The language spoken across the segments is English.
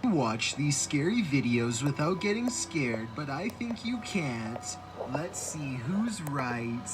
Watch these scary videos without getting scared, but I think you can't. Let's see who's right.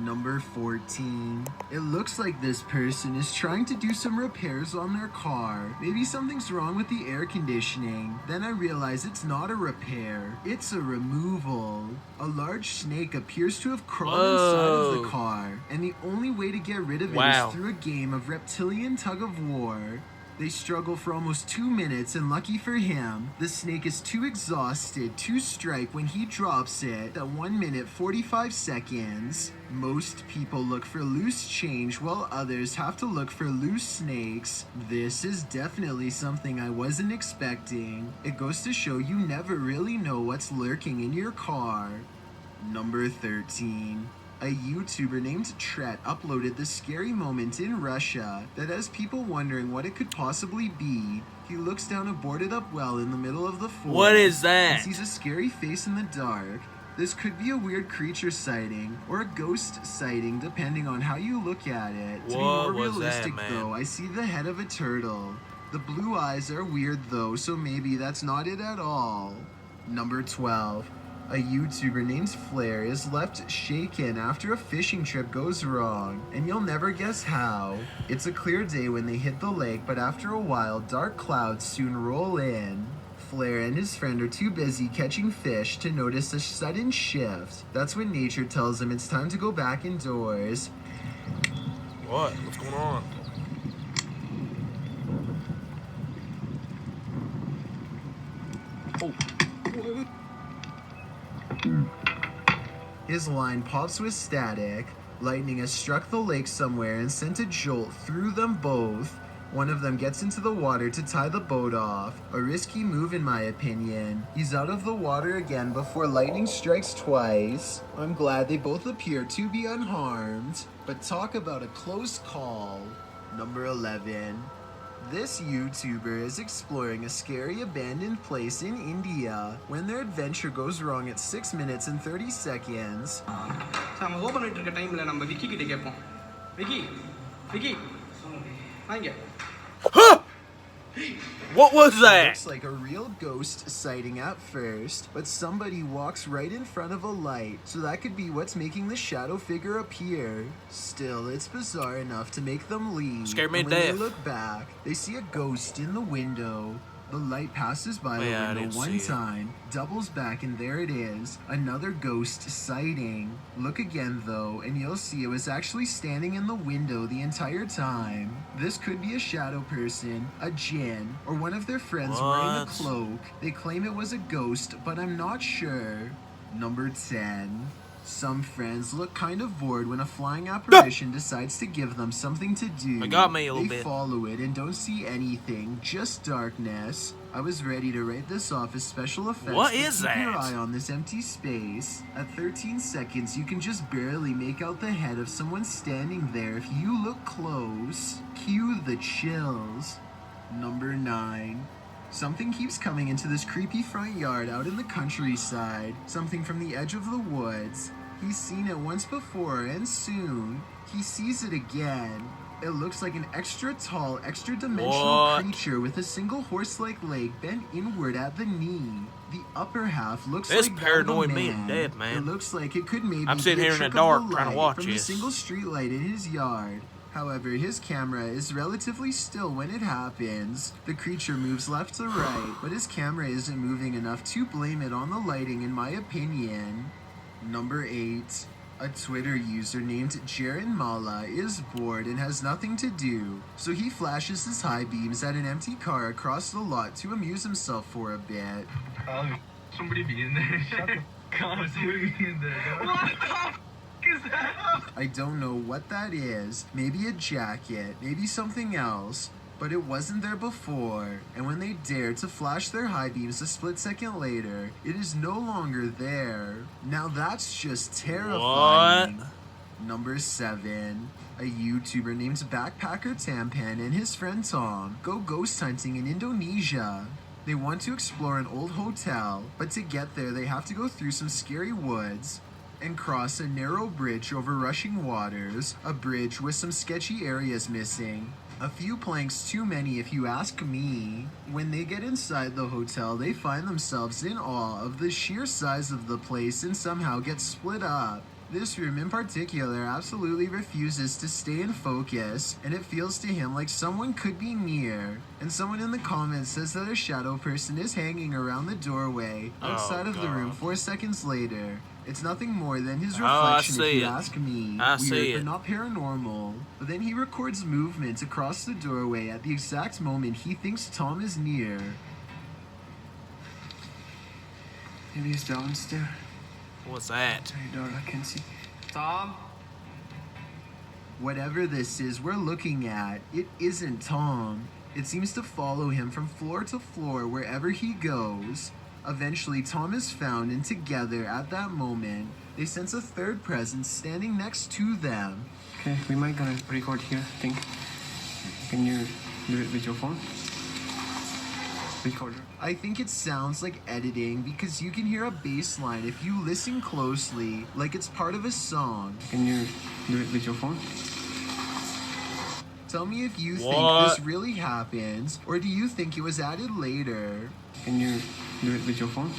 Number 14. It looks like this person is trying to do some repairs on their car. Maybe something's wrong with the air conditioning. Then I realize it's not a repair, it's a removal. A large snake appears to have crawled inside of the car, and the only way to get rid of it is through a game of reptilian tug-of-war. They struggle for almost 2 minutes, and lucky for him, the snake is too exhausted to strike when he drops it at 1 minute 45 seconds. Most people look for loose change while others have to look for loose snakes. This is definitely something I wasn't expecting. It goes to show you never really know what's lurking in your car. Number 13. A YouTuber named Tret uploaded this scary moment in Russia that has people wondering what it could possibly be. He looks down a boarded up well in the middle of the forest. What is that? And sees a scary face in the dark. This could be a weird creature sighting or a ghost sighting depending on how you look at it. To be more realistic though, I see the head of a turtle. The blue eyes are weird though, so maybe that's not it at all. Number 12. A YouTuber named Flair is left shaken after a fishing trip goes wrong, and you'll never guess how. It's a clear day when they hit the lake, but after a while, dark clouds soon roll in. Flair and his friend are too busy catching fish to notice a sudden shift. That's when nature tells him it's time to go back indoors. What? What's going on? Oh. His line pops with static. Lightning has struck the lake somewhere and sent a jolt through them both. One of them gets into the water to tie the boat off. A risky move in my opinion. He's out of the water again before lightning strikes twice. I'm glad they both appear to be unharmed. But talk about a close call. Number 11. This YouTuber is exploring a scary abandoned place in India when their adventure goes wrong at 6 minutes and 30 seconds. What was that? It looks like a real ghost sighting at first, but somebody walks right in front of a light, so that could be what's making the shadow figure appear. Still, it's bizarre enough to make them leave. Scared me to when death. they look back, they see a ghost in the window. The light passes by the window one time, doubles back, and there it is. Another ghost sighting. Look again though, and you'll see it was actually standing in the window the entire time. This could be a shadow person, a djinn, or one of their friends wearing a cloak. They claim it was a ghost, but I'm not sure. Number 10. Some friends look kind of bored when a flying apparition decides to give them something to do. It got me a little bit. They follow it and don't see anything, just darkness. I was ready to write this off as special effects. What is that? Keep your eye on this empty space. At 13 seconds, you can just barely make out the head of someone standing there if you look close. Cue the chills. Number 9. Something keeps coming into this creepy front yard out in the countryside. Something from the edge of the woods. He's seen it once before, and soon, he sees it again. It looks like an extra tall, extra dimensional creature with a single horse-like leg bent inward at the knee. The upper half looks like paranoid me to death, man. It looks like it could maybe I'm sitting be a here in the trick of dark the trying to light watch from the this. single street light in his yard. However, his camera is relatively still when it happens. The creature moves left to right, but his camera isn't moving enough to blame it on the lighting in my opinion. Number 8. A Twitter user named Jaren Mala is bored and has nothing to do, so he flashes his high beams at an empty car across the lot to amuse himself for a bit. Somebody be in there. Shut the God, somebody be in there. What the f*** is that? I don't know what that is. Maybe a jacket, maybe something else. But it wasn't there before, and when they dare to flash their high beams a split second later, it is no longer there. Now that's just terrifying. What? Number 7. A YouTuber named Backpacker Tampan and his friend Tom go ghost hunting in Indonesia. They want to explore an old hotel, but to get there they have to go through some scary woods and cross a narrow bridge over rushing waters, a bridge with some sketchy areas missing. A few planks too many if you ask me. When they get inside the hotel, they find themselves in awe of the sheer size of the place and somehow get split up. This room in particular absolutely refuses to stay in focus, and it feels to him like someone could be near. And someone in the comments says that a shadow person is hanging around the doorway outside of the room 4 seconds later. It's nothing more than his reflection if you ask me. Weird, but not paranormal. But then he records movement across the doorway at the exact moment he thinks Tom is near. Maybe he's downstairs. What's that? Sorry, dog, I can see. Tom? Whatever this is we're looking at, it isn't Tom. It seems to follow him from floor to floor wherever he goes. Eventually, Tom is found, and together, at that moment, they sense a third presence standing next to them. Okay, we might gonna record here, I think. Can you do it with your phone? Recorder. I think it sounds like editing because you can hear a bass line if you listen closely, like it's part of a song. Can you do it with your phone? Tell me if you think this really happens, or do you think it was added later? Can you do it with your phone?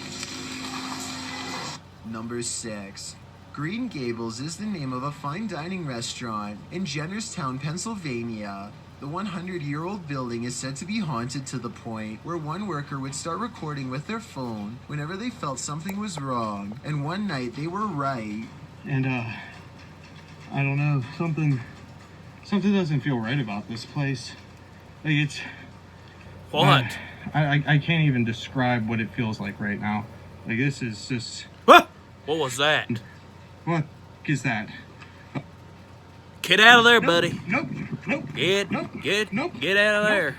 Number 6. Green Gables is the name of a fine dining restaurant in Jennerstown, Pennsylvania. The 100-year-old building is said to be haunted to the point where one worker would start recording with their phone whenever they felt something was wrong, and one night they were right. And I don't know, something doesn't feel right about this place. Like it's What? I can't even describe what it feels like right now. Like this is just What was that? what is that? Get out of there, buddy. Nope. Get out of there.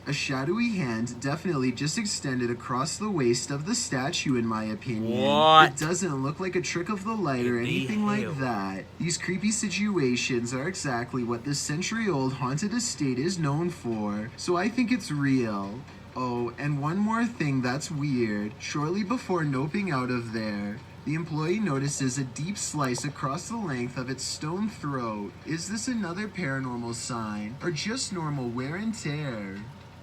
A shadowy hand definitely just extended across the waist of the statue, in my opinion. What? It doesn't look like a trick of the light or In the anything like hell? that. These creepy situations are exactly what this century-old haunted estate is known for, so I think it's real. Oh, and one more thing that's weird. Shortly before noping out of there, the employee notices a deep slice across the length of its stone throat. Is this another paranormal sign, or just normal wear and tear?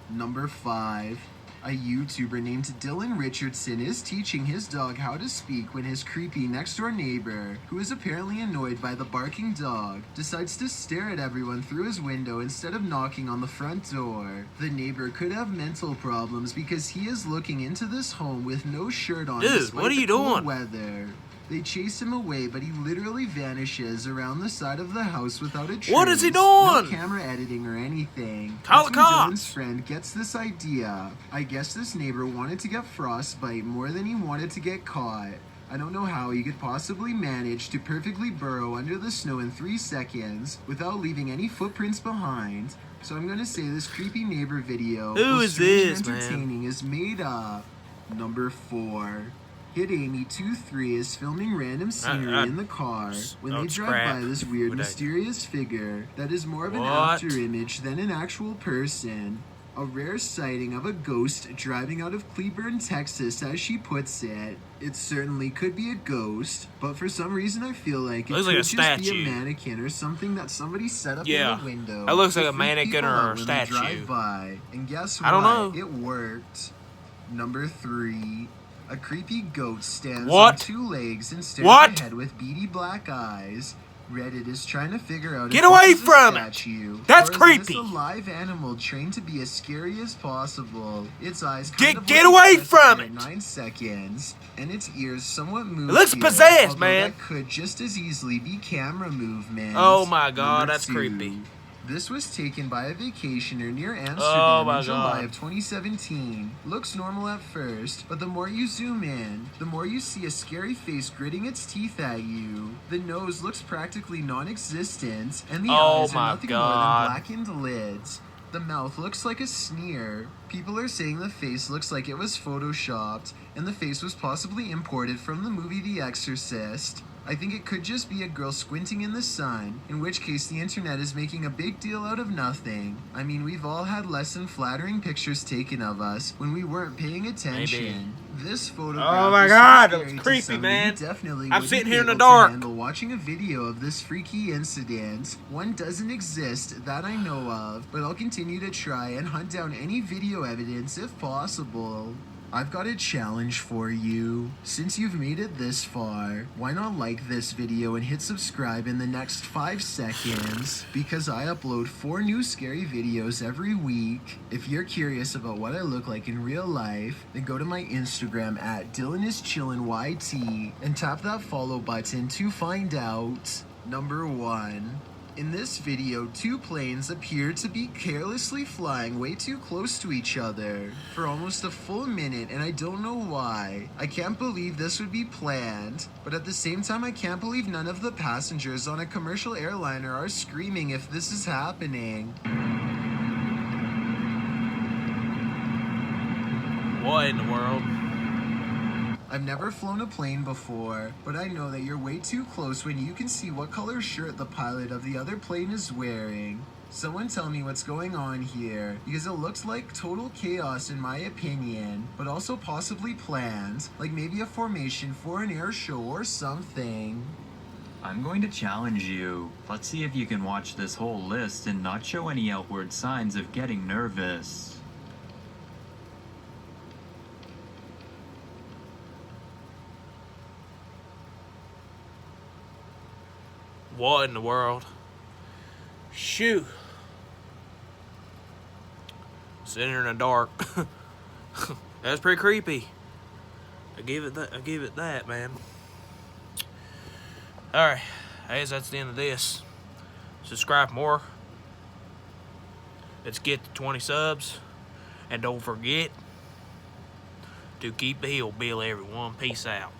Number 5. A YouTuber named Dylan Richardson is teaching his dog how to speak when his creepy next-door neighbor, who is apparently annoyed by the barking dog, decides to stare at everyone through his window instead of knocking on the front door. The neighbor could have mental problems because he is looking into this home with no shirt on. Dude, despite what are you the cool doing? weather. They chase him away, but he literally vanishes around the side of the house without a trace. What is he No doing? camera editing or anything. Call the That's when cops. Dylan's friend gets this idea. I guess this neighbor wanted to get frostbite more than he wanted to get caught. I don't know how he could possibly manage to perfectly burrow under the snow in 3 seconds without leaving any footprints behind. So I'm gonna say this creepy neighbor video, Who while is strange and this, man? entertaining, is made up. Number 4. Hit Amy 23 is filming random scenery in the car when they don't drive scrap. by this weird, Would I- mysterious figure that is more of an What? after image than an actual person. A rare sighting of a ghost driving out of Cleburne, Texas, as she puts it. It certainly could be a ghost, but for some reason I feel like it Looks could like a just statue. be a mannequin or something that somebody set up Yeah. in the window. That looks like to a freak mannequin people or out a when they statue. drive by. And guess what? I don't know. It worked. Number 3. A creepy goat stands What? on 2 legs and stares What? ahead with beady black eyes. Reddit is trying to figure out Get if away this is a from it! statue, That's or is creepy. This a live animal trained to be as scary as possible. Its eyes Get away from at it! 9 seconds, and its ears somewhat move. looks here, possessed, although man. That could just as easily be camera movement. Oh my God, Number that's 2. creepy. This was taken by a vacationer near Amsterdam Oh my in July God. of 2017. Looks normal at first, but the more you zoom in, the more you see a scary face gritting its teeth at you. The nose looks practically non-existent, and the Oh eyes my are nothing more God. than blackened lids. The mouth looks like a sneer. People are saying the face looks like it was photoshopped, and the face was possibly imported from the movie The Exorcist. I think it could just be a girl squinting in the sun, in which case the internet is making a big deal out of nothing. I mean, we've all had less than flattering pictures taken of us when we weren't paying attention. Maybe. This photograph Oh my is so God, that scary was to creepy, somebody man. who definitely I'm wouldn't sitting be here in the able to dark. handle watching a video of this freaky incident. One doesn't exist that I know of, but I'll continue to try and hunt down any video evidence if possible. I've got a challenge for you. Since you've made it this far, why not like this video and hit subscribe in the next 5 seconds? Because I upload 4 new scary videos every week. If you're curious about what I look like in real life, then go to my Instagram at DylanIsChillinYT and tap that follow button to find out. Number 1. In this video, 2 planes appear to be carelessly flying way too close to each other for almost a full minute, and I don't know why. I can't believe this would be planned, but at the same time I can't believe none of the passengers on a commercial airliner are screaming if this is happening. What in the world? I've never flown a plane before, but I know that you're way too close when you can see what color shirt the pilot of the other plane is wearing. Someone tell me what's going on here, because it looks like total chaos in my opinion, but also possibly planned, like maybe a formation for an air show or something. I'm going to challenge you. Let's see if you can watch this whole list and not show any outward signs of getting nervous. What in the world? Shoot. Sitting here in the dark. That's pretty creepy. I give it that, man. Alright. I guess that's the end of this. Subscribe for more. Let's get to 20 subs. And don't forget to keep the hillbilly, everyone. Peace out.